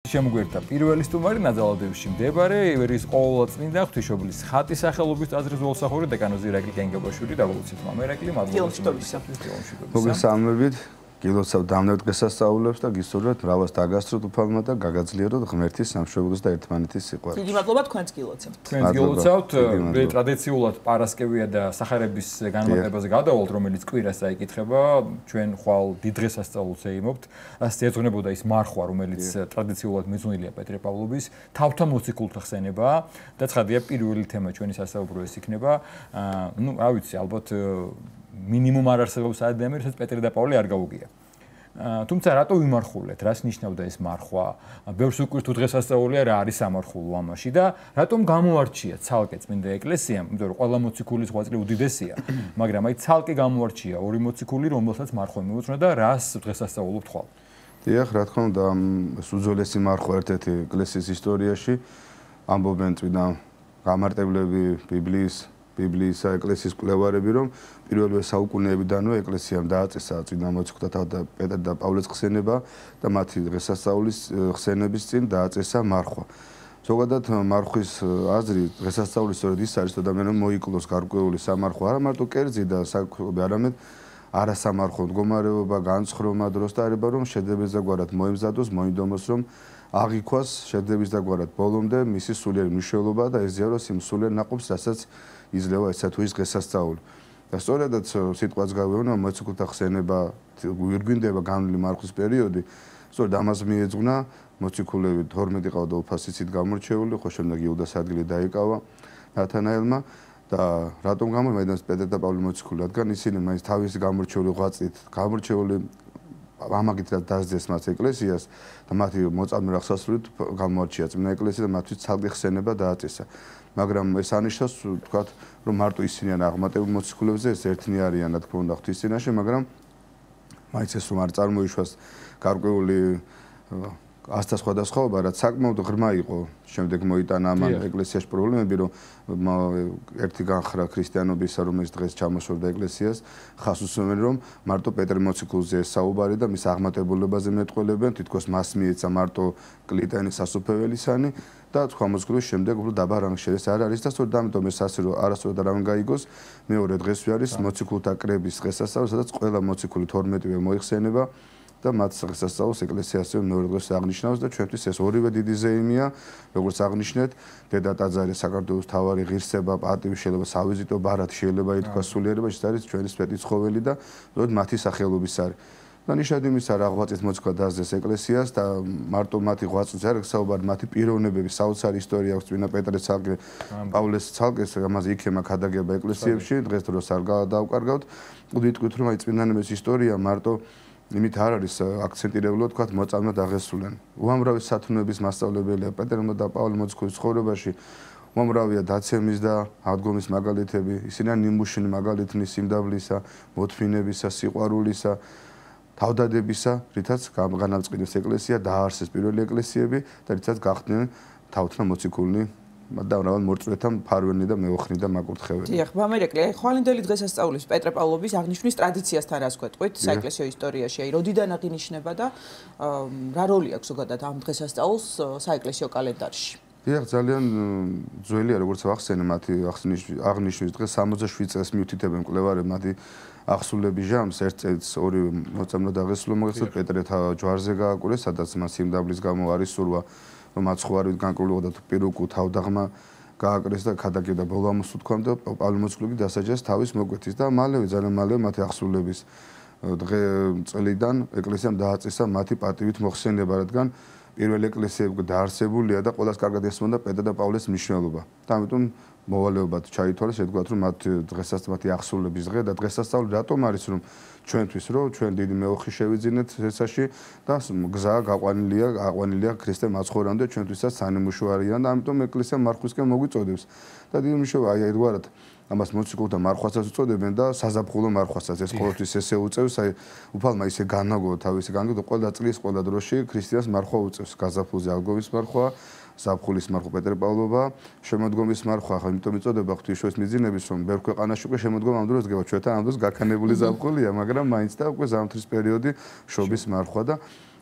შემოგვერთა პირველი სტუმარი ნაძალადევში მდებარე ივერიის ყოვლადწმინდა ღვთისმშობლის ხატის სახელობის ტაძრის ველსახური დეკანოზი ირაკლი გენგებაშვილი დაგულოცეთ მამერაკლი მოგესალმებით გილოცავ დამნევ დღესასწაულებს და გისურვებთ მრავალს დაგასწროთ უფალმა და გაგაძლიეროთ ღმერთის სამშვიდობის და ერთმანეთის სიყვარული. დიდი მადლობა თქვენს გილოცავთ. თქვენს გილოცავთ, ტრადიციულად პარასკევია და სახარების განმარტებაზე გადავალთ, რომელიც კვირას წაიკითხება. ჩვენ ხვალ დიდ დღესასწაულს ეიმობთ. ასე ეძღვნებოდა ის მარხვა, რომელიც ტრადიციულად მიძღვნილია პეტრე პავლობის, თავთა მოციქულთა ხსენება და ცხადია პირველი თემა ჩვენი სასაუბრო ეს იქნება. რა ვიცი, ალბათ მინიმუმ არ არსებობს ადამიანი, რასაც პეტრე და პავლე არ გაუგია. თუმცა რატო ვიმარხულეთ? რას ნიშნავდა ეს მარხვა? ბევრს უკვე თუ დღესასწაულია რა არის სამარხულო ამაში და რატომ გამოარჩია ცალკე წმინდა ეკლესიამ? იმიტომ რომ ყველა მოციქული ზღვაწლი უდიდესია, მაგრამ აი ცალკე გამოარჩია ორი მოციქული, რომელსაც მარხვა მიუძღვნა და რას დღესასწაულობთ ხვალ? დიახ, რა თქმა უნდა, უძველესი მარხვა ერთ-ერთი ეკლესიის ისტორიაში ამბობენ წმინდა გამარტებლები ბიბლიის ეკლესიის კვლევარები, რომ პირველივე საუკუნეებიდანვე ეკლესიამ დააწესა წმინდა მოციქულთა და პეტრე და პავლეს ხსენება და მათი დღესასწაულის ხსენების წინ დააწესა მარხვა. ზოგადად მარხვის აზრი დღესასწაულის სწორედ ის არის, რომ ადამიანმა მოიკლოს გარკვეული სამარხვა, არა მარტო კერძი და საქმეები, არამედ არასამარხო მდგომარეობა, განცხრომა დროს და არება რომ შედევრების დაგვარად მოემზადოს, მოინდომოს რომ აღიქვას შედევრების დაგვარად ბოლომდე მისი სულიერი მნიშვნელობა და ეზიაროს იმ სულიერ ნაყოფს, რასაც იძლევა ესა თუ ის დღესასწაული. და სწორედაც სიტყვაც გავეუბნა მოციქულთა ხსენება გვირგვინდება განვლილი მარხვის პერიოდი, სწორედ ამას მიეძღვნა მოციქულები 12 ყავდა უფასიცით გამორჩეული, ხო შემდეგ იუდას ადგილი დაიკავა ნათანაელმა და რატომ გამოიმედნეს პეტრე და პავლე მოციქული, რადგან ისინი მაინც თავისი გამორჩეული ღვაწლით, გამორჩეული ამაგით რაც დასძეს მათ ეკლესიას და მათი მოწამე აღსასრულით გამოარჩია წმინდა ეკლესია და მათთვის ცალკე ხსენება დააწესა. მაგრამ ეს ანიშნავს თქვათ რომ მარტო ისინი ან აღმატებულ მოციქულებზე ეს ერთნი არიან რა თქმა უნდა ღვთის წინაშე, მაგრამ მაინც ეს რომ არ წარმოიშვას გარკვეული ასთა სხვადასხვაობა, რაც საკმაოდ ღრმა იყო. შემდეგ მოიტანა ამან ეკლესიაში პრობლემები, რომ ერთი განხრა ქრისტიანობისა, რომელიც დღეს ჩამოშორდა ეკლესიას, ხას უსვამენ, რომ მარტო პეტრე მოციქულზე საუბარი და მის აღმატებულებაზე მეტყველებენ, თითქოს მას მიეცა მარტო კლიტანის სასופველისანი და სხვა მოციქულის შემდეგ უფრო დაბა რანგში ეს არ არის და სწორედ ამიტომ ეს ასე რომ არასდროს არ გაიგოს. მეორე დღესვე არის მოციქულთა კრების დღესასწაული, სადაც ყველა მოციქული 12-ვე მოიხსენება და მათ დღესასწაულს ეკლესიასზე მეორე დღეს აღნიშნავს და ჩვენთვის ეს ორივე დიდი ზეიმია, როგორც აღნიშნეთ, დედა ტაძარი საქართველოს მთავარი ღირსება, პატივი შეიძლება სავიზიტო ბარათი შეიძლება ითქვას სულიერება, ეს არის ჩვენი სვეტიცხოველი და ზოგადად მათი სახელობის არის. და ნიშნად იმისა რა ღვაწლით მოციქულა დასძეს ეკლესიას და მარტო მათი ღვაწლით არ საუბარი მათი პიროვნებების საოცარი ისტორია აქვს წმინდა პეტრეს ცალკე პავლეს ცალკე ამაზე იქემა ქადაგება ეკლესიებში დღეს დროს არ დავკარგავთ. ვიტყვით რომ აი წმინდანების ისტორია მარტო იმით არ არის აქცენტირებულად თქვათ მოწამედ აღესრულენ. უამრავი სათნოების მასწავლებელია პეტრე და პავლე მოციქულის ცხოვრებაში. უამრავია დაცემის და აღდგომის მაგალითები. ისინი ან ნიმუშინი მაგალითნი სიმდაბლისა, მოთმინებისა, სიყვარულისა, თავდადებისა, რითაც განამწყნეს ეკლესია, დააარსეს პირველი ეკლესიები და რითაც გახდნენ თავთნა მოციქულნი და მრავალ მორწმუნეთა მფარველი და მეოხნი და მაკურთხეველი. დიახ, მამერაკლი, აი ხვალინდელი დღესასწაულის პეტრე პავლობის აღნიშვნის ტრადიციასთან რას გვეტყვით საეკლესიო ისტორიაში, აი როდიდან აღინიშნება და რა როლი აქვს ზოგადად ამ დღესასწაულს საეკლესიო კალენდარში? დიახ, ძალიან ძველია, როგორც ახსენე, მათი აღნიშვნის დღეს 67 წელს მიუთითებენ მკვლევარები მათი აღსრულების ჟამს, ერთ წელს ორი მოწამე დაღესულო მოგეცეთ პეტრე ჯვარზე გააკურეს, სადაც მას სიმდაბლის გამო არის სურვა რომ აცხვარით განკრულიყო და პირუკუ თავდაღმა გააკრეს და ქადაგებდა ბოლო ამოს უთქვამ და პავლე მოციქული დასაჯეს თავის მოკვეთის და მალევე ძალიან მალევე მათი აღსრულების წლიდან ეკლესიამ დააწესა მათი პატივით მოხსენება, რადგან პირველი ეკლესიები დაარსებულია და ყველას კარგად ესმოდა პეტრე და პავლეს მნიშვნელობა. და ამიტომ მოვალეობად ჩაითვალეს, შეგვიძლია რომ მათ დღესასწაული აღსრულების დღე და დღესასწაული რატომ არის რომ ჩვენთვის რომ ჩვენ დიდი მეოხი შევიძინეთ ესაში და გზა გაყვანილია ქრისტე მაცხოვრამდე ჩვენთვისაც სანიმუშო არიან და ამიტომ ეკლესია მარხვისკენ მოგვიწოდებს. და დიდი მნიშვნელობა აი ერთგვარად ამას მოციქულთა მარხვასაც უწოდებენ და საზაფხულო მარხვასაც. ეს ყოველთვის ესე უწევს, აი უფალმა ისე განაგო თავისი განაგო ყველა წლის ყველა დროში ქრისტიანს მარხვა უწევს. გაზაფხულზე ალგოვის მარხვა, ზაფხულის მარხვა პეტრე პავლობა, შემოდგომის მარხვა, ახლა იმიტომ იწოდება ღვთისმშობლის მიძინების, რომ ბევრ ქვეყანაში უკვე შემოდგომა ამ დროს გება, ჩვენთან ამ დროს გაქანებული ზაფხულია, მაგრამ მაინც და უკვე ზამთრის პერიოდი შობის მარხვა და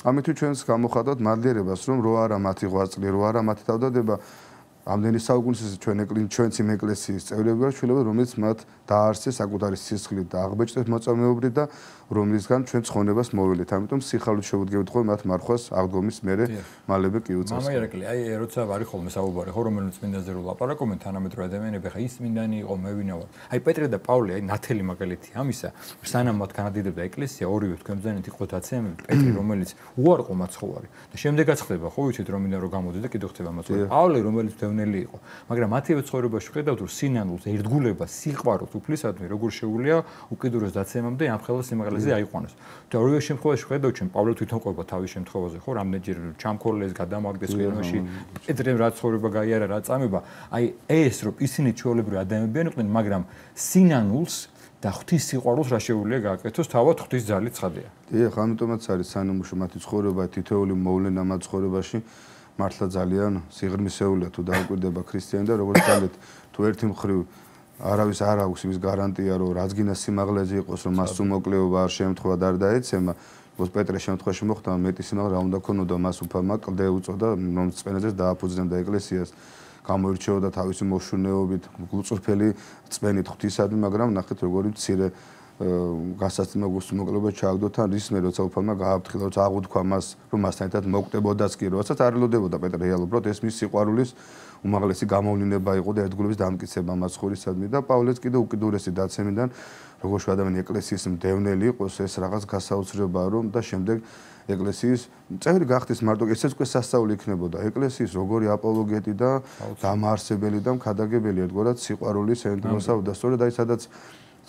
ამით ჩვენს გამოხატავთ მადლიერებას, რომ რო არა მათი ღვაწლი, რო არა მათი თავდადება ამდენი საუკუნის ჩვენც იმ ეკლესიის წევრები ვართ, რომელიც მათ დაარსეს საკუთარი სისხლით და აღბეჭდეთ მოწამეობრივ და რომლისგან ჩვენ ცხონებას მოველით. ამიტომ სიხალით შევუდგებით ხოლმე მათ მარხვას აღდგომის მერე მალევე კი უწევს. მამა ირაკლი, როცა არის ხოლმე საუბარი, ხო რომელიც წმინდანზე რო ლაპარაკობენ თანამედროვე ადამიანები, ხა ის წმინდანი იყო, მე ვინა ვარ. პეტრე და პავლე, ნათელი მაგალითი ამისა, სანამ მათ განადიდებდა ეკლესია, ორივე თქვენ ბრძანეთ იყო დაცემები, პეტრე რომელიც უარყო მაცხოვარი და შემდეგაც ხდება, ხო ვიცით რომ მინდა რომ გამოდი და კიდევ ხდება მაცხოვარი. პავლე რომელიც დევნელი იყო, მაგრამ მათივე ცხოვრებაში ხედავთ რომ სინანულს, ერთგულებას, სიყვარულს უფლისადმი როგორ შეუძლია უკიდურეს დაცემამდე ამ ხელის სიმაღლეზე აიყვანოს. და ორივე შემთხვევაში ხედავთ ჩვენ პავლე თვითონ ყვება თავის შემთხვევაზე, ხო, რამდენჯერ ჩამქოლეს, გადამაგდეს ხილოში, პეტრემ რა ცხოვრება გაიარა, რა წამება. აი ეს რომ ისინი ჩვეულებრივი ადამიანები იყვნენ, მაგრამ სინანულს და ღვთის სიყვარულს რა შეუძლია გააკეთოს, თავად ღვთის ძალით ცხადია. დიახ, ამიტომაც არის სანამუშო მათი ცხოვრება თითოეული მოვლენა მათ ცხოვრებაში მართლა ძალიან სიღრმისეულია თუ დაუკვირდება ქრისტიანი და როგორც ძალეთ თუ ერთი მხრივ არავის არ აქვს იმის გარანტია რომ რაც გინდა სიმაღლეზე იყოს რომ მას უმოკლეობა არ შემთხვევა და არ დაეცემა როგორც პეტრეს შემთხვევაში მოხდა მეტი სიმაღლე რა უნდა ქონოდა მას უფალმა კლდე უწოდა რომ წვენებდეს დააფუძნებდა ეკლესიას გამოირჩეოდა თავისი მოშუნეობით გულწრფელი წვენით ღვთისადმი მაგრამ ნახეთ როგორი მცირე გასაცდელმა გულწრფელობა ჩააგდო თან რის მე როცა უფალმა გააფრთხილა როცა აღუთქვა მას რომ მასთან ერთად მოკვდებოდაც კი როდესაც არ ელოდებოდა პეტრე რეალურად ეს მის სიყვარულის უმაღლესი გამოვლინება იყო და ერთგულების დამტკიცება მაცხოვრისადმი და პავლეც კიდე უკიდურესი დაცემიდან როგორც ადამიანი ეკლესიის მდევნელი იყოს ეს რაღაც გასაოცრებაა რომ და შემდეგ ეკლესიის წევრი გახდეს მარტო ესეც უკვე სასწაული იქნებოდა ეკლესიის როგორი აპოლოგეტი და დამაარსებელი და მქადაგებელი ერთგვარად სიყვარულის ენდროსა და სწორედ აი სადაც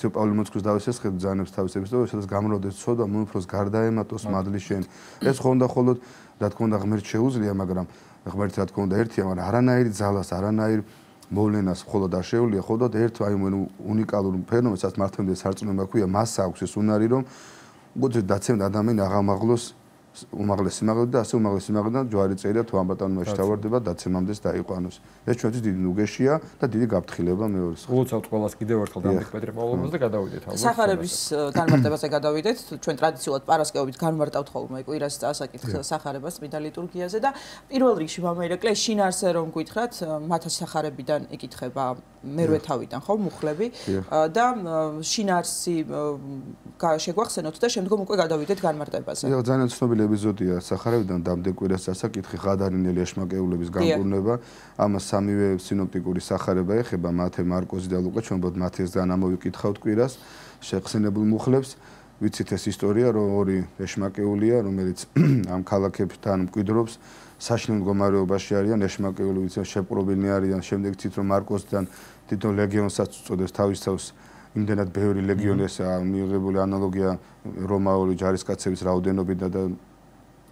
პავლე მოციქულის დავისეს ხედავ ძანებს თავისებს და სადაც გამროდეს ცოდა მომფროს გარდაემატოს მადლი შენ ეს ხონდა ხოლოდ რა თქმა უნდა ღმერთ შეუძლია მაგრამ ღმერთი რა თქმა უნდა ერთია მაგრამ არანაირი ძალას არანაირ მოვლენას მხოლოდ არ შეუძლია ხოლოდ ერთ აი უნიკალურ ფენომენს რაც მართლმადიდე სარწმუნოება ქვია მას აქვს ეს უნარი რომ უგოძე დაცემდა ადამიანი აღამაღლოს უმაღლესი სიმაღლე და ასე უმაღლესი სიმაღლედან ჯვარი წერია თუ ამბატონობაში თავარდება დაცემამდეს დაიყვანოს ეს ჩვენთვის დიდი ნუგეშია და დიდი გაფრთხილება მეორეს უცავთ ყველას კიდევ ერთხელ დამტკ პეტრე პავლოვას და გადავიდეთ ალბათ სახარების განმარტებაზე გადავიდეთ ჩვენ ტრადიციულად პარასკევით განმარტავთ ხოლმე კვირას წასაკითხ სახარებას წმინდა ლიტურგიაზე და პირველ რიგში მამა ირაკლი შინაარსზე რომ გითხრათ მათი სახარებიდან იკითხება მერვე თავიდან ხო მუხლები და შინაარსი შეგვახსენოთ და შემდგომ უკვე გადავიდეთ განმარტებაზე ძალიან ცნობილი ეპიზოდია სახარებიდან დამდე კვირას წასაკითხი ღადარინელი ეშმაკეულების განკურნება ამას სამივე სინოპტიკური სახარება ეხება მათე მარკოზი და ლუკა ჩვენ მათესგან ამოვიკითხავთ კვირას შეხსენებულ მუხლებს ვიცით ეს ისტორია რომ ორი ეშმაკეულია რომელიც ამ ქალაქებთან მკვიდრობს საშინელ მდგომარეობაში არიან ეშმაკეული ვიცით შეპყრობილნი არიან შემდეგ ცით რომ მარკოზიდან თვითონ ლეგიონსაც უწოდებს თავის თავს იმდენად ბევრი ლეგიონი ესაა მიიღებული ანალოგია რომაული ჯარისკაცების რაოდენობიდან და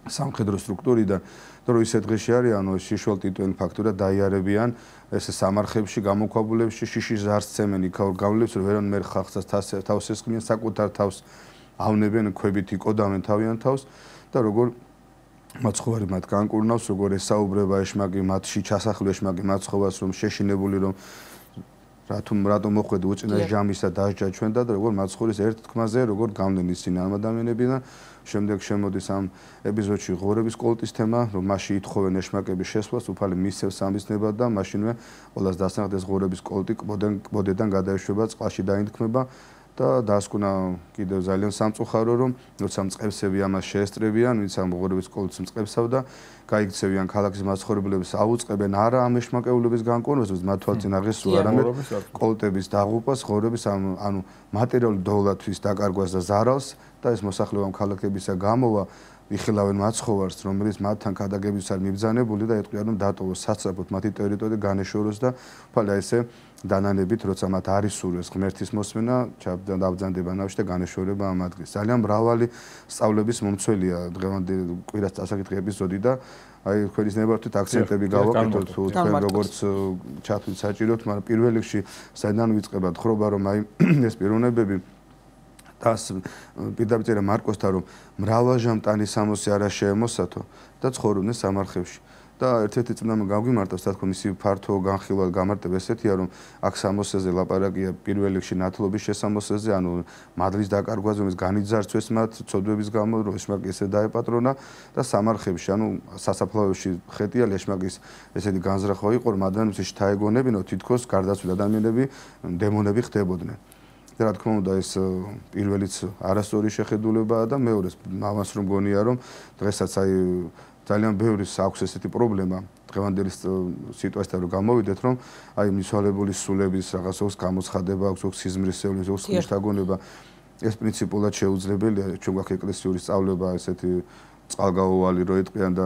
სამხედრო სტრუქტურიდან და რომ ისეთ დღეში არიან შიშველ ტიტუენ ფაქტურად დაიარებიან ეს სამარხებში გამოქვაბულებში შიშის ზარს ცემენ იქაურ გავლებს რომ ვერანაირ ხალხსაც თავს ესხმიან საკუთარ თავს ავნებენ ქვებით იკოდავენ თავიანთ თავს და როგორ მაცხოვარი მათ განკურნავს როგორ ესაუბრება ეშმაკი მათში ჩასახლი ეშმაკი მაცხოვას რომ შეშინებული რომ რატომ მოხვედი უწინას ჯამისა დასჯა ჩვენ და როგორ მაცხოვრის ერთ თქმაზე როგორ გამდენ ისინი ამ ადამიანებიდან შემდეგ შემოდის ამ ეპიზოდში ღორების კოლტის თემა რომ მასში ითხოვენ ეშმაკების შესვლას უფალი მისცემს სამისნებად და მაშინვე ყოველას დასახდეს ღორების კოლტი კბოდედან გადაეშვება წყალში დაინთქმება და დასკვნა კიდევ ძალიან სამწუხარო რომ როცა მწყებსები ამას შეესწრებიან ვინც ამ ღორების კოლტს მწყებსავდა გაიქცევიან ქალაქის მაცხოვრებლებს აუწყებენ არა ამ ეშმაკეულების განკურნებას მათ თვალწინ აღესვა არამედ კოლტების დაღუპვას ღორების ანუ მატერიალური დოვლათვის დაკარგვას და ზარალს და ეს მოსახლეობა ქალაქებისა გამოვა იხილავენ მაცხოვარს რომელიც მათთან ქადაგებისას არ მიბრძანებული და ეტყვიან რომ დატოვოს საცრაფოდ მათი ტერიტორია განეშოროს და უფალია ესე დანანებით როცა მათ არის სურვეს ღმერთის მოსმენა ჩაბძანდება ნავში და განეშორება ამ ადგილს ძალიან მრავალი სწავლების მომცველია დღევანდელი კვირას წასაკითხი ეპიზოდი და აი თქვენის ნებართვით აქცენტები გავაკეთოთ თუ თქვენ როგორც ჩათვლით საჭიროთ მაგრამ პირველ რიგში საიდან ვიწყებათ ხრობა რომ აი ეს პიროვნებები დას პირდაპირ მარკოსთან რომ მრავალჟამტანი სამოსი არა შეემოსათო და ცხოვრობდნენ სამარხებში და ერთ-ერთი წინამორბედი გამგვიმარტავს, თქო, მისი ფართო განხილვა გამარტება ესეთია, რომ აქ 60-ზე ლაპარაკია პირველ რიგში ნათლობის შესამოსელზე, ანუ მადლის დაკარგვაზე, რომელიც განიძარცვეს მათ ცოდვების გამო, რომ ეშმაკი ესე დაეპატრონა და სამარხებში, ანუ სასაფლაოებში ხედია ეშმაკის ესეთი განზრახვა იყო, რომ ადამიანებს შთაეგონებინო, თითქოს გარდაცვლილ ადამიანები დემონები ხდებოდნენ. და რა თქმა უნდა ეს პირველიც არასწორი შეხედულებაა და მეორეც ამას რომ გონია რომ დღესაც აი ძალიან ბევრი აქვს ესეთი პრობლემა დღევანდელი სიტუაციიდან რომ გამოვიდეთ რომ აი მიცვალებული სულების რაღაც ოქს გამოცხადება აქვს სიზმრისეული ოქს ხმისთაგონება ეს პრინციპულად შეუძლებელია ჩვენ გვაქვს ეკლესიური სწავლება ესეთი წყალგაუვალი რო იტყვიან და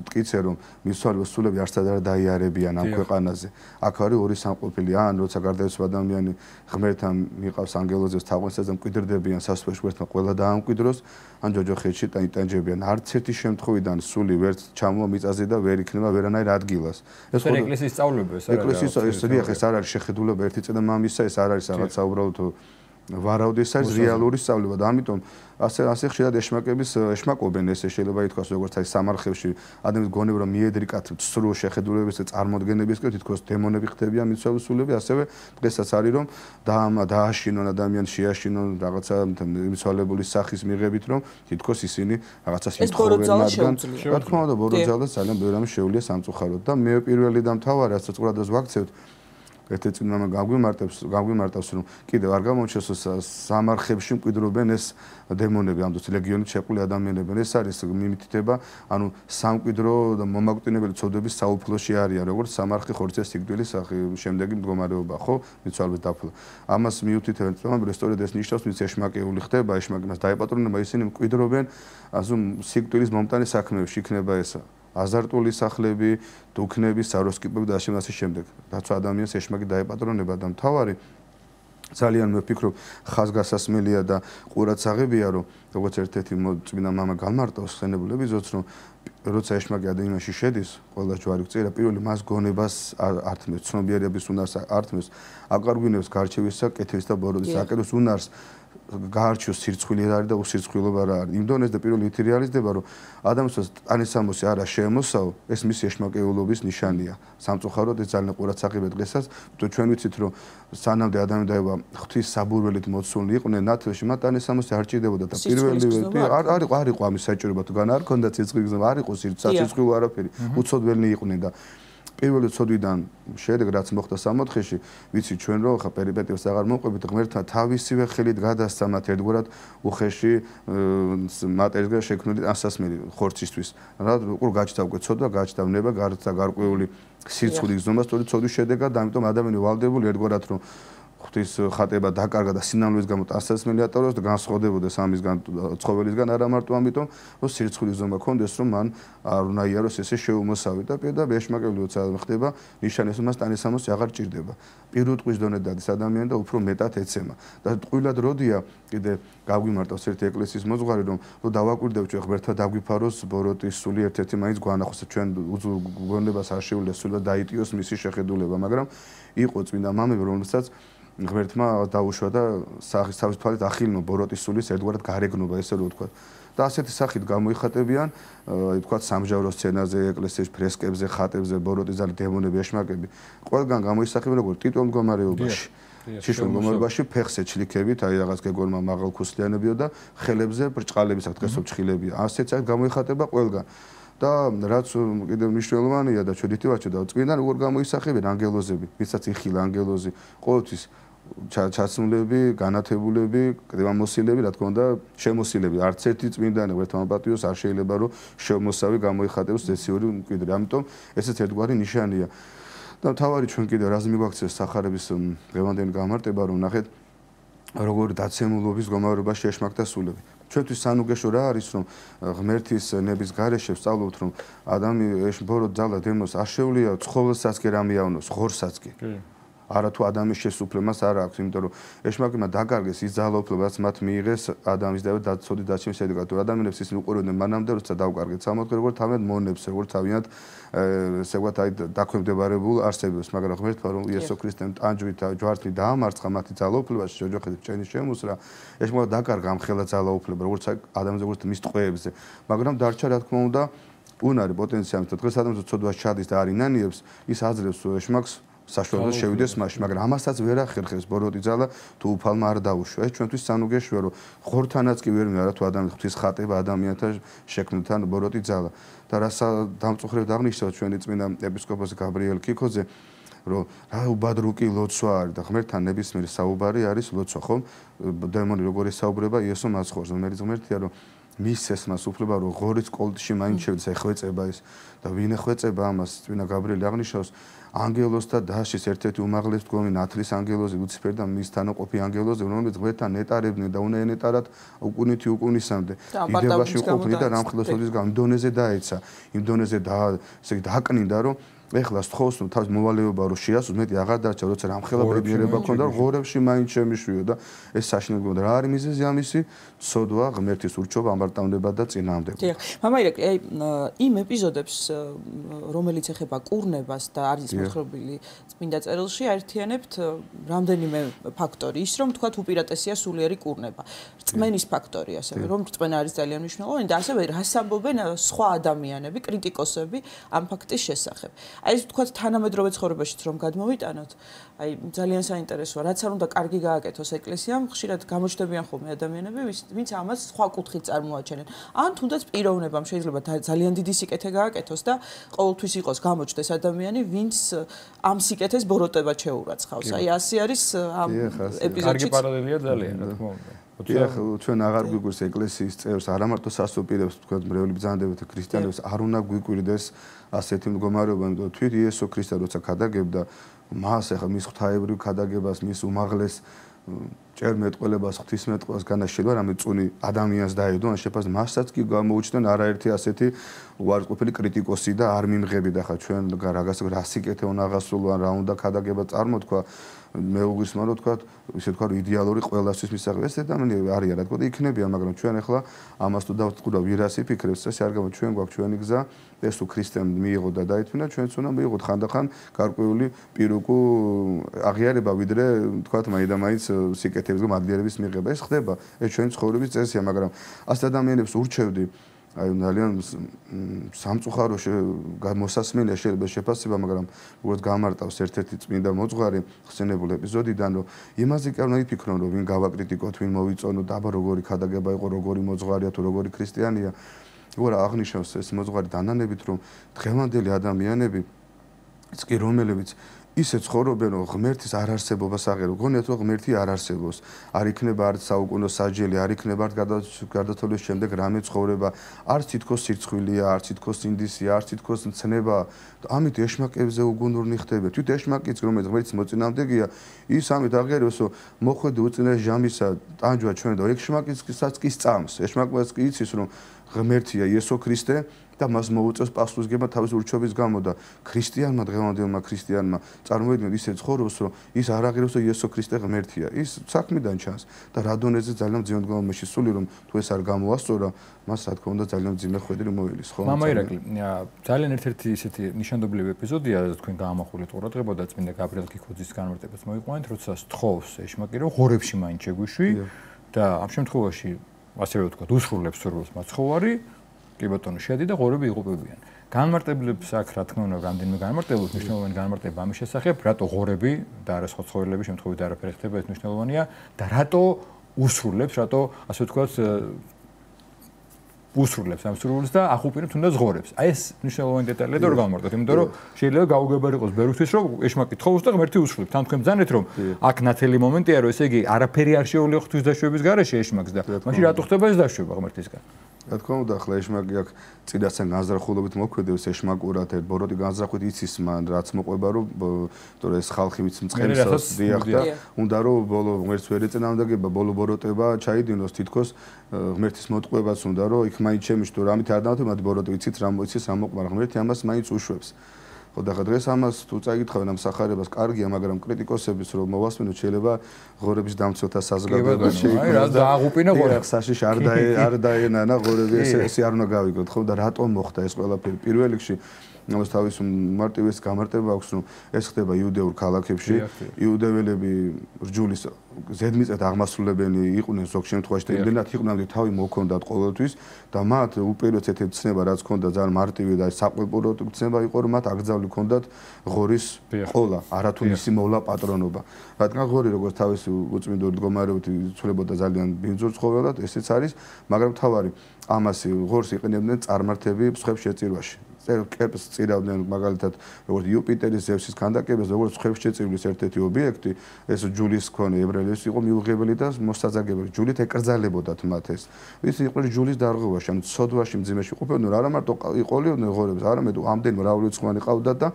მტკიცე რომ მიცვალებულ სულები არცად არ დაიარებიან ამ ქვეყანაზე. აქ არის ორი სამყოფილი, ან როცა გარდაიცვალ ადამიანი ღმერთთან მიყავს ანგელოზებს თაყვანისას და მკვიდრდებიან სასწრაფო ღმერთთან ყველა დაამკვიდროს, ან ჯოჯოხეთში ტანჯებიან. არც ერთი შემთხვევიდან სული ვერც ჩამოვა მიწაზე და ვერ იქნება ვერანაირ ადგილას. ეს ხო ეკლესიის სწავლება ეს არის. ეკლესიის ეს არ არის შეხედულება ერთი წენა მამისა, ეს არ არის რაღაცა უბრალოდ ვარაუდი ეს არის რეალური სწავლება და ამიტომ ასე ხშირად ეშმაკობენ ესე შეიძლება ითქვას როგორც აი სამარხებში ადამიანს გონება რომ მიედრიკათ სრულ შეხედულებებს და წარმოდგენებისკენ თითქოს დემონები ხდებიან მიცვალებულ სულები ასევე დღესაც არის რომ დააშინონ ადამიანს შეაშინონ რაღაცა მიცვალებული სახის მიღებით რომ თითქოს ისინი რაღაცას ითხოვენ მათგან რა თქმა უნდა ბოროტძალას ძალიან ბევრი რამე შეუძლია სამწუხაროდ და მე პირველი და მთავარი რაც უყურადღებას ვაქცევთ ერთ-ერთი წინამორბედი გამგვიმარტავს რომ კიდევ არ გამოჩნდეს სამარხებში მკვიდრობენ ეს დემონები ამ დროს ლეგიონით შეყული ადამიანები ეს არის მიმითითება ანუ სამკვიდრო და მომაკვდინებელი ცოდვების საუფლოში არიან როგორც სამარხი ხორცის სიკვდილის შემდეგი მდგომარეობა ხო მიცვალების დაფლა ამას მიუთითებენ წინამორბედი სწორედ ეს ნიშნავს ვინც ეშმაკეული ხდება ეშმაკი მას დაეპატრონება ისინი მკვიდრობენ ასე სიკვდილის მომტანი საქმეებში იქნება ეს აზარტული სახლები, დუქნები, საროსკიპები და ასე შემდეგ. დაცვა ადამიანს ეშმაკი დაეპატრონება და მთავარი ძალიან მე ვფიქრობ ხაზგასასმელია და ყურადსაღებია რომ როგორც ერთ-ერთი წმინდა მამა გამარტავს ხსენებულები ზოც რომ როცა ეშმაკი ადამიანში შედის, ყველა ჯვარი გწერა პირველი მას გონებას ართმევს, ცნობიერების უნარს ართმევს, აკარგვინებს გარჩევისა, კეთილისა და ბოროტის აკეთებს უნარს გაარჩიოს სირცხვილი არის და უსირცხვილობა რა არის. იმ დონეზე და პირველი ითი რეალიზდება, რომ ადამიანს ტანისამოსი არა შეემოსაო, ეს მისი ეშმაკეულობის ნიშანია. სამწუხაროდ ეს ძალიან ყურადსაღებია დღესაც, ჩვენ ვიცით, რომ სანამდე ადამიანი დაევა ღვთის საბურველით მოცულნი იყვნენ ნათლში, მათ ტანისამოსი არ ჭირდებოდა და პირველივე არ იყო ამის საჭიროება თუ გან არ ქონდა ცეცხლის გზა, არ იყო სირცხვილი არაფერი, უცოდველნი იყვნენ და პირველი ცოდვიდან შედეგ რაც მოხდა 64-ში, ვიცი ჩვენ რომ ხა პერიპეტიებს აღარ მოყვებით ღმერთმა თავისივე ხელით გადასცა მათ ერთგვარად უხეში მატერისგან შექმნილი ასასმელი ხორცისთვის. რა უყურ გაჩთავ ცოდვა, გაჩთავნება, გარკვეული სირცხვილის გზნობა სწორედ ცოდვის შედეგად, ამიტომ ადამიანი ვალდებული ერთგვარად რომ ღვთის ხატება დაკარგა და სინამდვილის გამო ასასმელი ატაროს და განსხვავდებოდეს ამისგან ცხოველისგან არა მარტო ამიტომ რომ სირცხვილის ზომა ქონდეს რომ მან არ უნდა იაროს ესე შეუმოსავი და პირდაპირ ეშმაკელი როცა ხდება ნიშანებს მას ტანისამოსი აღარ ჭირდება პირუტყვის დონე დადის ადამიანი და უფრო მეტად ეცემა და ტყუილად როდია კიდე გავგვიმარტავს ერთი ეკლესიის მოძღვარი რომ დავაკვირდებით ჩვენ ღმერთთან დაგვიფაროს ბოროტის სული ერთ-ერთი მაინც გვანახოს ჩვენ გონებას არ შეუძლია სულად დაიტიოს მისი შეხედულება მაგრამ იყო წმინდა მამები რომელსაც ღმერთმა დაუშვა და თავის თვალით ახილნო ბოროტის სულის ერთგვარად გარეგნობა ესე რომ ვთქვა და ასეთი სახით გამოიხატებიან თქვა სამჟავრო სცენაზე ეკლესიის ფრესკებზე ხატებზე ბოროტის ძალით დემონები ეშმაკები ყველგან გამოისახებენ როგორც ტიტულ მდგომარეობაში შიშველ მდგომარეობაში ფეხზე ჩლიქებით აი რაღაც გეგორმა მაღალქუსლიანებიო და ხელებზე ბრჭყალების აღდგესო ჩხილებია ასეთ სახით გამოიხატება ყველგან და რაც კიდევ მნიშვნელოვანია და ჩვენ ითივაჩო და წმინდან როგორ გამოისახებენ ანგელოზები ვისაც იხილა ანგელოზი ყოველთვის ჩაცმულები, განათებულები, კრემამოსილები, რა თქმა უნდა, შემოსილები. არც ერთი წმინდანი ღმერთმა პატიოს არ შეიძლება რომ შემოსავი გამოიხატოს ზეციური მკვიდრი. ამიტომ ესეც ერთგვარი ნიშანია. და თავარი ჩვენ კიდე რაზ მიგვაქცეს სახარების დღევანდელი გამარტება რომ ნახეთ როგორ დაცემულობის გომარობაში ეშმაკთა სულები. ჩვენთვის სანუგეშო რა არის რომ ღმერთის ნების გარეშე ვსწავლობთ რომ ადამიანი ბოროტ ძალა დემონს არ შეუძლია ცხოველსაც კი რამეავნოს, ხორსაც კი. არა თუ ადამიანის შესუფლებას არ აქვს, იმიტომ რომ ეშმაკმა დაკარგეს ის ძალაუფლება, რაც მათ მიიღეს ადამიანის და დაცოდის დაჩენის შედეგად. ადამიანებს ისინი უყურებდნენ მანამდე, როცა დავკარგეთ სამოთხე, როგორც თავიანთ მონებს, როგორც თავიანთ ესე ვთქვათ, აი დაქვემდებარებულ არსებებს, მაგრამ ღმერთმა რომ იესო ქრისტემ ტანჯვით და ჯვართით დაამარცხა მათი ძალაუფლებაში, ჯოჯოხეთით ჭენის შემოსრა, ეშმაკმა დაკარგა ამ ხელა ძალაუფლება, როგორც ადამიანს როგორც მის ტყვეებზე, მაგრამ დარჩა რა თქმა უნდა უნარი პოტენციალით და დღეს ადამიანს ცოდვას ჩადის და არ ინანიებს, ის აძლევს ეშმაკს საშუალებას შევიდეს მასში, მაგრამ ამასაც ვერ ახერხებს ბოროტი ძალა თუ უფალმა არ დაუშვა. ეს ჩვენთვის სანუგეშვია, რომ ღორთანაც კი ვერ მიარა თუ ადამიანი ღვთის ხატება ადამიანთა შექმნთან ბოროტი ძალა. და რას დამწუხრებთ აღნიშნავთ ჩვენი წმინდა ეპისკოპოსი გაბრიელ ქიქოძე, რომ რა უბადრუკი ლოცვა არის და ღმერთთან ნებისმიერი საუბარი არის ლოცვა, ხომ? დემონი როგორ ესაუბრება იესო მაცხოვარს, რომელიც ღმერთია, რომ მისცეს მას უფლება, რომ ღორის კოლტში მაინც შევიდეს ეხვეწება ის და ვინ ეხვეწება ამას წმინდა გაბრიელი აღნიშნავს ანგელოს და დაშის ერთ-ერთი უმაღლესი დგომი ნათლის ანგელოზი ლუციფერი და მის თანაყოფი ანგელოზი, რომლებიც ღმერთთან ნეტარებდნენ და უნდა ენეტარათ უკუნითი უკუნისამდე. დიდებაში ყოფნი და რამხილოსობის გამო იმ დონეზე დაეცა, იმ დონეზე ესე იგი დააკნინდა, რომ ეხლა სთხოვს რომ თავის მოვალეობა რო შეასრულოს, მეტი აღარ დარჩა, როცა რამხელა ბედნიერება ქონდა, ღორებში მაინც შემიშვიო და ეს საშინელება და რა არის მიზეზი ამისი? ცოდვა, ღმერთის ურჩობა, ამბარტავნება და წინააღმდეგობა. დიახ, მამა ირაკლი, აი იმ ეპიზოდებს, რომელიც ეხება კურნებას და არის მოთხრობილი წმინდა წერილში, აერთიანებთ რამდენიმე ფაქტორი, ის რომ თქვათ უპირატესია სულიერი კურნება. რწმენის ფაქტორი ასევე, რომ რწმენა არის ძალიან მნიშვნელოვანი და ასევე რას ამბობენ სხვა ადამიანები, კრიტიკოსები ამ ფაქტის შესახებ. აი ეს თქვათ თანამედროვე ცხოვრებაშიც რომ გადმოვიტანოთ, აი ძალიან საინტერესოა, რაც არ უნდა კარგი გააკეთოს ეკლესიამ, ხშირად გამოჩნდებიან ხოლმე ადამიანები, ვინც ამას სხვა კუთხით წარმოაჩენენ. ან თუნდაც პიროვნებამ შეიძლება ძალიან დიდი სიკეთე გააკეთოს და ყოველთვის იყოს გამოჩნდეს ადამიანი, ვინც ამ სიკეთეს ბოროტებად შეურაცხავს. აი ასე არის ამ ეპიზოდში. კარგი პარალელია ძალიან, რა თქმა უნდა. დიახ, ჩვენ აღარ გვიგვირს ეკლესიის წევრს, არა მარტო სასტოპირებს, თქვა მრევლი ბრძანდებათ ქრისტიანებს, არ უნდა გვიგვირდეს ასეთი მდგომარეობა, იმიტომ თვით იესო ქრისტე როცა ქადაგებდა მას, ახლა მის ღვთაებრივ ქადაგებას, მის უმაღლეს ჭერმეტყველებას, ღვთისმეტყველებას განაშილვა, რამე წუნი ადამიანს დაედო, ან შეფასდა მასაც კი გამოუჩნდნენ არაერთი ასეთი უარყოფილი კრიტიკოსი და არ მიმღები და ხა ჩვენ რაგას რა სიკეთე უნდა აღასრულო, ან რა უნდა ქადაგება წარმოთქვა მეუღლის მარო თქვა, ისე თქვა იდეალური ყველასთვის მისაღები. ეს ადამიანები არიან, რა თქმა უნდა, იქნებიან, მაგრამ ჩვენ ახლა ამას თუ დავწყურა ვირას იფიქრებს, ეს არ გამო ჩვენ გვაქვს ჩვენი გზა, ეს თუ ქრისტემ მიიღო და დაითმინა, ჩვენც უნდა მიიღოთ ხანდახან გარკვეული პირუკუ აღიარება, ვიდრე თქვა მაინც სიკეთების და მადლიერების მიღება. ეს ხდება, ეს ჩვენი ცხოვრების წესია, მაგრამ ასეთ ადამიანებს ურჩევდი აი ძალიან სამწუხარო მოსასმენია შეიძლება შეფასება, მაგრამ როგორც გამარტავს ერთ-ერთი წმინდა მოძღვარი ხსენებულ ეპიზოდიდან, რომ იმაზე კი არ უნდა იფიქრონ, რომ ვინ გავაკრიტიკოთ, ვინ მოვიწონოთ, აბა როგორი ქადაგება იყო, როგორი მოძღვარია თუ როგორი ქრისტიანია. როგორ აღნიშნავს ეს მოძღვარი დანანებით, რომ დღევანდელი ადამიანები კი რომლებიც ისე ცხოვრობენ, რომ ღმერთის არარსებობას აღეროს. გონიათ, რომ ღმერთი არ არსებობს. არ იქნება არც საუკუნო საჯელი, არ იქნება არც გარდაცვალების შემდეგ რამე ცხოვრება, არც თითქოს სირცხვილია, არც თითქოს ინდისია, არც თითქოს მცნება. ამით ეშმაკებზე უგუნურნი ხდება. თვით ეშმაკიც, რომელიც ღმერთის მოწინააღმდეგეა, ის ამით აღიარებს, რომ მოხვედი უწინარეს ჟამისა ტანჯვა ჩვენ და ეშმაკისაც კი სწამს. ეშმაკმაც კი იცის, რომ ღმერთია იესო ქრისტე და მას მოუწევს პასუხისგება თავის ურჩევის გამო და ქრისტიანმა დღევანდელმა ქრისტიანმა წარმოიდგინეთ ისე ცხოვრობს, რომ ის არ აღიარებს, რომ იესო ქრისტე ღმერთია. ის საქმიდან ჩანს და რა დონეზე ძალიან მძიმე მდგომარეობაში სული, რომ თუ ეს არ გამოასწორა, მას რა თქმა უნდა ძალიან მძიმე ხვედრი მოელის, ხო? მამა ირაკლი, ძალიან ერთ-ერთი ისეთი ნიშანდობლივი ეპიზოდია, რაც თქვენ გაამახვილეთ ყურადღება და წმინდა გაბრიელ ქიქოძის განმარტებას მოიყვანეთ, როცა სთხოვს ეშმაკი, რომ ღორებში მაინც შეგვიშვი და ამ შემთხვევაში ასევე ვთქვათ, უსრულებს სურვილს მაცხოვარი, კი ბატონო, შედი და ღორები იღუპებიან. განმარტებლებს აქ რა თქმა უნდა რამდენიმე განმარტებლობს, მნიშვნელოვანი განმარტება ამის შესახებ, რატო ღორები და არა სხვა ცხოველები შემთხვევით არაფერი ხდება, ეს მნიშვნელოვანია და რატო უსრულებს, რატო ასე ვთქვათ უსრულებს ამ სურვილს და ახუპინებს თუნდაც ღორებს. აი ეს მნიშვნელოვანი დეტალია და რო გავმარტოთ, იმიტომ რომ შეიძლება გაუგებარი იყოს ბევრისთვის, რომ ეშმაკი თხოვს და ღმერთი უსრულებს. თან თქვენ ბრძანეთ, რომ აქ ნათელი მომენტია, რომ ესე იგი არაფერი არ შეუძლია ღვთის დაშვების გარეშე ეშმაკს და მაშინ რატო ხდება ეს დაშვება ღმერთისგან? რა თქმა უნდა, ახლა ეშმაკი აქ წინასწარ განზრახულობით მოქმედებს ეშმაკურად, ერთ ბოროტი განზრახვით იცის მან, რაც მოყვება, რომ თორე ეს ხალხი მის მწყემსას დიახ და უნდა რომ ბოლო ღმერთს ვერ ეწინააღმდეგება, ბოლო ბოროტება ჩაიდინოს თითქოს ღმერთის მოტყუებაც უნდა რომ იქ მაინც შემიშტო, რამით არ დავთო მათ ბოროტი იცით რა მოყვება, ღმერთი ამას მაინც უშვებს. ხო და დღეს ამას თუ წაიკითხავენ ამ სახარებას კარგია, მაგრამ კრიტიკოსების რომ მოვასმენოთ შეიძლება ღორების დამცველთა საზოგადოებაში აი რა დააღუპინა ღორებს საშიში არ დაენანა ღორები ესე არ უნდა გავიგოთ ხო და რატომ მოხდა ეს ყველაფერი პირველ რიგში ამას თავის მარტივეს გამარტება აქვს, რომ ეს ხდება იუდეურ ქალაქებში. იუდეველები რჯულის ზედმიწად აღმასრულებელი იყვნენ ზოგ შემთხვევაში, იმდენად იყვნენ, რომ თავი მოქონდათ ყოველთვის და მათ უპირველეს ერთ-ერთი ცნება, რაც ჰქონდა ძალიან მარტივი და საყურებლო ცნება იყო, რომ მათ აკრძალული ჰქონდათ ღორის ყოლა, არათუ მისი მოვლა პატრონობა. რადგან ღორი როგორც თავისი უწმინდური მდგომარეობით იცვლებოდა ძალიან ბინძურ ცხოველად, ესეც არის, მაგრამ თავარი ამას ღორს იყენებდნენ წარმართები მსხვერპლ შეწირვაში. კერპს წირავდნენ მაგალითად როგორც იუპიტერის ზევსის ქანდაკებას, როგორც მსხვერპლ შეწირვის ერთ-ერთი ობიექტი, ეს ჯულის მქონე ებრაელებს იყო მიუღებელი და მოსაზაგებელი. ჯულით ეკრძალებოდათ მათ ეს. ის იყო ჯულის დარღვევაში, ანუ ცოდვაში მძიმეში ყოფილდნენ, არა მარტო იყოლიოდნენ ღორებს, არამედ ამდენ მრავლრიცხვიანი ყავდათ და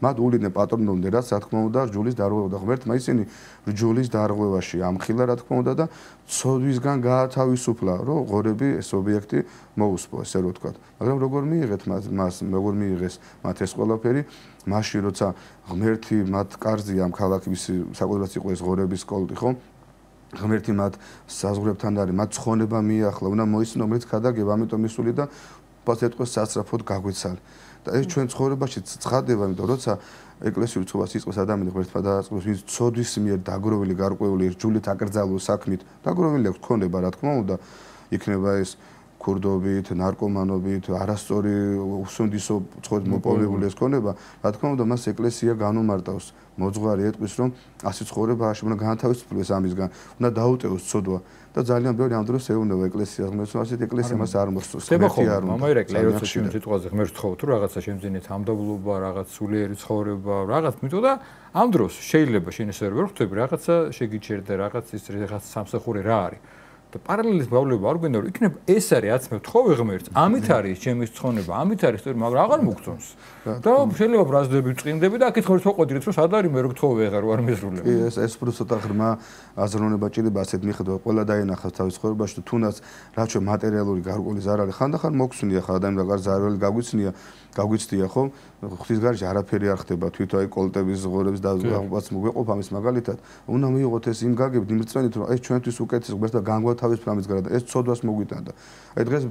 მათ უვლიდნენ პატრონობდნენ, რაც რა თქმა უნდა ჯულის დარღვევა და ღმერთმა ისინი ჯულის დარღვევაში ამხილა რა თქმა უნდა და ცოდვისგან გაათავისუფლა, რომ ღორები ეს ობიექტი მოუსპო, ესე რომ ვთქვათ. მაგრამ როგორ მიიღეთ მას, როგორ მიიღეს მათ ეს ყველაფერი, მაშინ როცა ღმერთი მათ კარზე ამ ქალაქის საკუთრებას იყო ეს ღორების კოლტი, ხო? ღმერთი მათ საზღვრებთან არის, მათ ცხონება მიახლა, უნდა მოისმინო რომელიც ქადაგება, ამიტომ ისული და პასეთყოს სასწრაფოდ გაგვეცალ. და ეს ჩვენ ცხოვრებაში ცხადდება, იმიტომ როცა ეკლესიური ცხოვრებას იწყებს ადამიანი ღმერთმა დააწყობს, ვინც ცოდვის მიერ დაგროვილი, გარკვეული რჯულით აკრძალულ საქმით, დაგროვილი აქვს ქონება, რა თქმა უნდა, იქნება ეს ქურდობით, ნარკომანობით, არასწორი უსუნდისო ცხოვრების მოპოვებული ეს ქონება, რა თქმა უნდა, მას ეკლესია განუმარტავს, მოძღვარი ეტყვის, რომ ასე ცხოვრებაში უნდა განთავისუფლდეს ამისგან, უნდა დაუტევოს ცოდვა. და ძალიან ბევრი ამ დროს ეუბნება ეკლესიას, მაგრამ ასეთი ეკლესია მას არ მოსწონს. ღმერთი არ უნდა. ამაირეკლე, როცა ჩვენ სიტყვაზე ღმერთს ვთხოვთ, თუ რაღაცა შემძინეთ ამდაბლობა, რაღაც სულიერი ცხოვრება, რაღაც მიტო და ამ დროს შეიძლება შენ ესე ვერ ხვდები, რაღაცა შეგიჩერდა, რაღაც ის რაღაც სამსახური რა არის. და პარალელის ბავლება არ გვინდა რომ იქნებ ეს არის რაც მე ვთხოვე ღმერთს, ამით არის ჩემი ცხონება, ამით არის სწორი, მაგრამ აღარ მოგწონს. და შეიძლება ბრაზდები წმინდები და აქეთ ხორცო ყოდით რომ სად არის მე რო გთხოვე აღარ ვარ მეზრულე. კი, ეს უფრო ცოტა ღრმა აზროვნება ჭირდება ასეთ მიხედვა, ყველა დაენახავს თავის ცხოვრებაში თუ თუნდაც რაც ჩვენ მატერიალური გარკვეული ზარალი ხანდახან მოგვცნია ხა ადამიანი რაღაც ზარალი გაგვიცდია ხო? ღვთისგარეშე არაფერი არ ხდება, თვითონ აი კოლტების ღორების და რაღაც მოგვეყოფ ამის მაგალითად. უნდა მიიღოთ ეს იმ გაგებით, იმ რწმენით რომ ეს ჩვენთვის უკეთეს ღმერთს და განგვათავისუფლოს ამის გარდა, ეს ცოდვას მოგვიტანდა. აი დღეს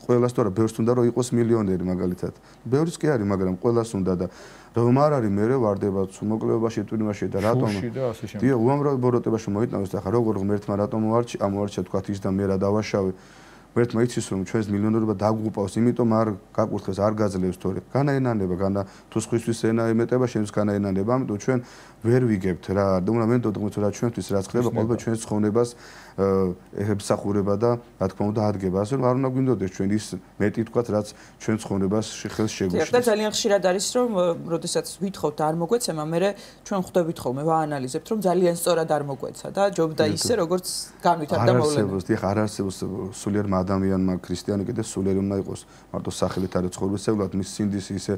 ყველას თორე ბევრს უნდა რომ იყოს მილიონერი მაგალითად. ბევრს კი არის, მაგრამ ყველას უნდა და რომ არ არის მე ვარდება მოკლებობაში, ტვინმაში და რატომ? დიახ, უამრავ ბოროტებაში მოიტანოს და ხა როგორ ღმერთმა რატომ ამოარჩია თქვა ის და მე რა დავაშავე. ღმერთმა იცის რომ ჩვენს მილიონერობა დაგუყავს, იმიტომ არ გაკურთხეს, არ გაძლევს თორე. განაენანება, თუ სხვისთვის ენა ემეტება, შენს განაენანება, ამიტომ ჩვენ ვერ ვიგებთ რა. და უნდა მენდოთ ღმერთს რა ჩვენთვის რაც ხდება, ყოველდღე ჩვენს ცხონებას ემსახურება და რა თქმა უნდა ადგება. ასე რომ არ უნდა გვინდოდეს ჩვენ ის მეტი თქვათ, რაც ჩვენ ცხონებას ხელს შეგვიშლის. და ძალიან ხშირად არის რომ როდესაც ვითხოვთ არ მოგვეცემა, მე ჩვენ ხვდებით ხოლმე ვაანალიზებთ რომ ძალიან სწორად არ მოგვეცა და ჯობდა ისე როგორც განვითარდა მოვლენა. დიახ, არ არსებობს სულიერ ადამიანმა ქრისტიანი კიდე სულიერი უნდა იყოს, მარტო სახელით არ ცხოვრებისეულად მის სინდისი ისე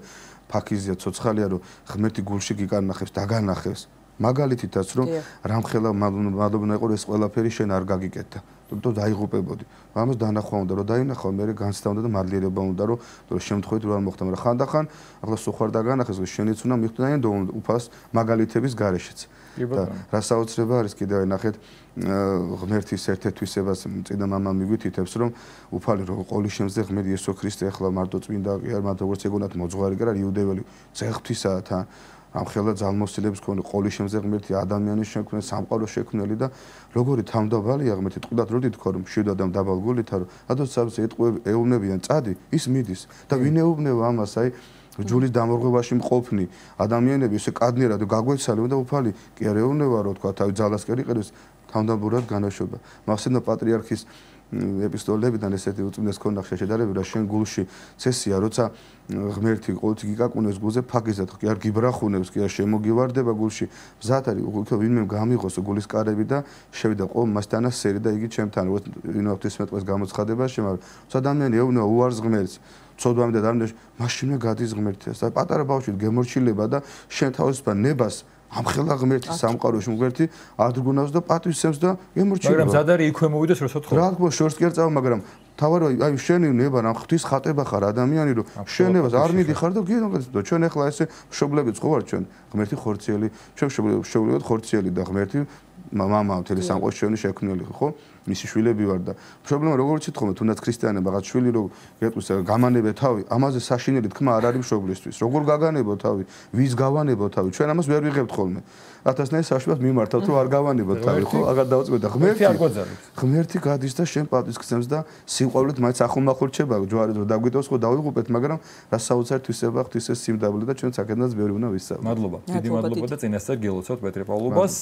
ფაქიზია, ცოცხალია, რომ ღმერთი გულში გიკარნახებს, დაგანახებს. მაგალითითაც რომ რამხელა მადლობნა იყო ეს ყველაფერი შენ არ გაგიკეთდა. თუ დაიღუპებოდი. ამას დანახვა უნდა რომ დაინახო, მე განცდა უნდა და მადლიერება უნდა რომ შემთხვევით რა მოხდა, მაგრამ ხანდახან ახლა სუხარ დაგანახეს, შენიც უნდა მიხვდნენ და უფას მაგალითების გარეშეც. და რა საოცრება არის კიდევ ნახეთ ღმერთის ერთ-ერთვისებას წინა მამა მიგვითითებს რომ უფალი რომ ყოლის შემზე ღმერთი იესო ქრისტე ახლა მარტო წმინდა კი არ მათ როგორც ეგონათ მოძღვარი კი არა იუდეველი ძեղთვისაა თან ამხელა ძალმოსილებს ქონი ყოლის შემზე ღმერთი ადამიანის შექმნელი სამყაროს შექმნელი და როგორი თავმდაბალია ღმერთი ტყუდად როდი თქო რომ შვიდად ამ დაბალ გულითა რომ რადგან ეტყვევ ეუბნებიან წადი ის მიდის და ვინ ეუბნება ამას აი ჯულის დამორღვევაში მყოფნი ადამიანები ესე კადნიერად გაგვეცალებ და უფალი კი არ ეუბნება რომ თქვა თავი ძალას კი იყენებს თავმდაბლურად განაშვება მახსენდა პატრიარქის ეპისტოლებიდან ესეთი უწმინდეს ქონახშა შედარება რა შენ გულში წესია როცა ღმერთი ყოველთვის გიკაკუნებს გულზე ფაგიზად კი არ გიბრახუნებს კი არ შემოგივარდება გულში მზად არის უკვე ვინმე გამიღოს გულის კარები და შევიდა ყოველ მასთან სერი და იგი ჩემთან როგორც ვინათვის მეტყვის გამოცხადება შემარ ადამიანი ეუბნება უარს ღმერთს ცოდვამდე და ამდენ მაშინვე გადის ღმერთი და პატარა ბავშვი გემორჩილება და შენ თავისუფალ ნებას ამხელა ღმერთი სამყაროში ღმერთი ადრგუნავს და პატვისცემს და გემორჩილება მაგრამ ზადარი იქვე მოვიდეს როცა თქო რა თქმა შორს კი არ წავა მაგრამ თავარი აი შენი ნება რა ღვთის ხატება ხარ ადამიანი რომ შენებას არ მიდიხარ და გინოგდეს და ჩვენ ახლა ესე მშობლები ცხოვრობ ჩვენ ღმერთი ხორციელი ჩვენ მშობლებად ხორციელი და ღმერთი მამა მთელი სამყაროს შექმნილი ხო? მისი შვილები ვარ და პრობლემა როგორ ვიცით ხოლმე თუნდაც ქრისტიანებმა რაღაც შვილი რო გეტყვის გამანებე თავი ამაზე საშინელი თქმა არ არის მშობლისთვის როგორ გაგანებო თავი ვის გავანებო თავი ჩვენ ამას ვერ ვიღებთ ხოლმე ათასნაირ საშუალებას მიმართავთ რომ არ გავანებოთ თავი ხო აღარ დავწყვეტ და ღმერთი გადის და შენ პატვისცემს და სიყვარულით მაინც ახალმახურ რჩება ჯვარი რო დაგვიტოს ხო დავიღუპეთ მაგრამ რა საოცარ თვისება ღვთისეს სიმდაბლე და ჩვენ საკეთნაც ბევრი უნდა ვისწავლოთ მადლობა დიდი მადლობა და წინასწარ გილოცავთ პეტრე პავლობას